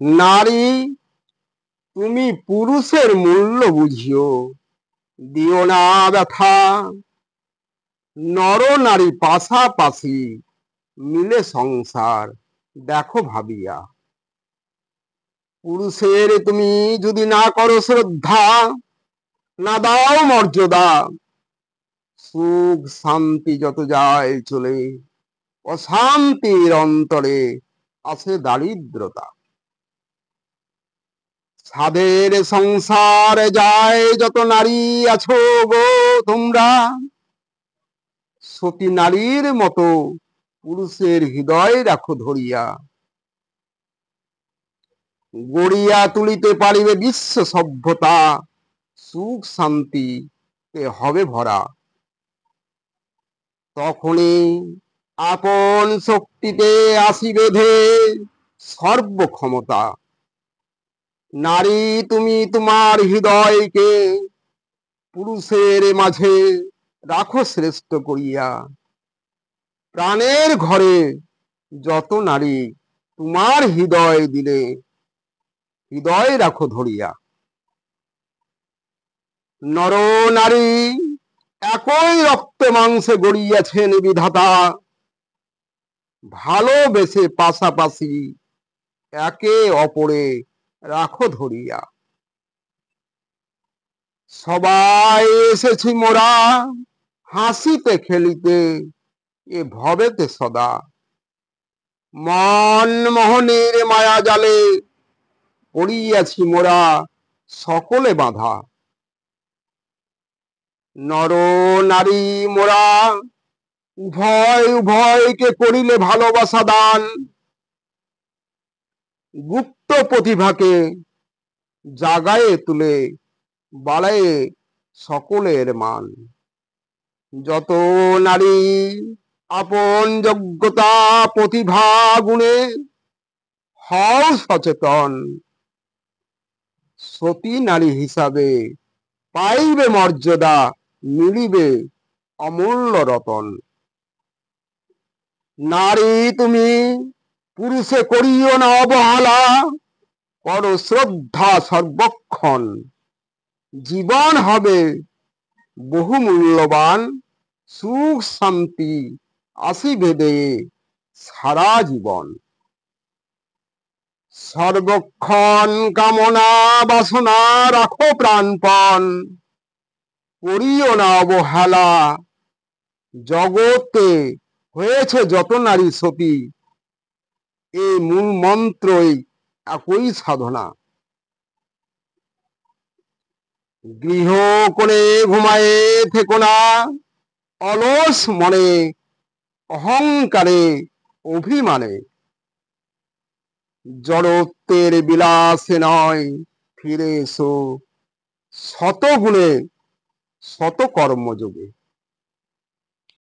নারী, তুমি পুরুষের মূল্য বুঝিও, দিও না ব্যথা। নর নারী পাশাপাশি মিলে সংসার দেখো ভাবিয়া। পুরুষের তুমি যদি না করো শ্রদ্ধা, না দাও মর্যাদা, সুখ শান্তি যত যায় চলে, অশান্তির অন্তরে আছে দারিদ্রতা। সাদের সংসারে যায় যত নারী আছো গো তোমরা, সতী নারীর মতো পুরুষের হৃদয় রাখো ধরিয়া। গড়িয়া তুলিতে পারিবে বিশ্ব সভ্যতা, সুখ শান্তি হবে ভরা। তখনই আপন শক্তিতে আসিবে ধে সর্বক্ষমতা। নারী, তুমি তোমার হৃদয়কে পুরুষের মাঝে রাখো শ্রেষ্ঠ করিয়া। প্রাণের ঘরে যত নারী তোমার হৃদয় দিলে, হৃদয় রাখো ধরিয়া। নর নারী একই রক্ত মাংসে গড়িয়াছেন বিধাতা, ভালোবেসে পাশাপাশি একে অপরে রাখো ধরিয়া। সবাই এসেছি মোরা হাসিতে খেলিতে এ ভবেতে সদা। মন মোহনের মায়া জালে পড়িয়াছি মোরা সকলে বাঁধা। নর নারী মোরা উভয় উভয়কে করিলে ভালোবাসা দান। গুপ্ত প্রতিভাকে জাগায়ে তুলে বাড়ায়ে সকলের মান। যত নারী আপন যোগ্যতা প্রতিভা গুণে হও সচেতন, সতী নারী হিসাবে পাইবে মর্যাদা, মিলিবে অমূল্য রতন। নারী, তুমি পুরুষে করিও না অবহেলা, করো শ্রদ্ধা সর্বক্ষণ। জীবন হবে বহু মূল্যবান, সুখ শান্তি আসিবে দেয়ে সারা জীবন। সর্বক্ষণ কামনা বাসনা রাখো প্রাণপণ, করিও না অবহেলা। জগতে হয়েছে যত নারী সতী, এই মূল মন্ত্রই একই সাধনা। গৃহ কোণে ঘুমায়ে থেকো না অলস মনে, অহংকারে অভিমানে। জড়ত্বের বিলাসে নয় ফিরে এসো শত গুণে শত কর্মযোগে।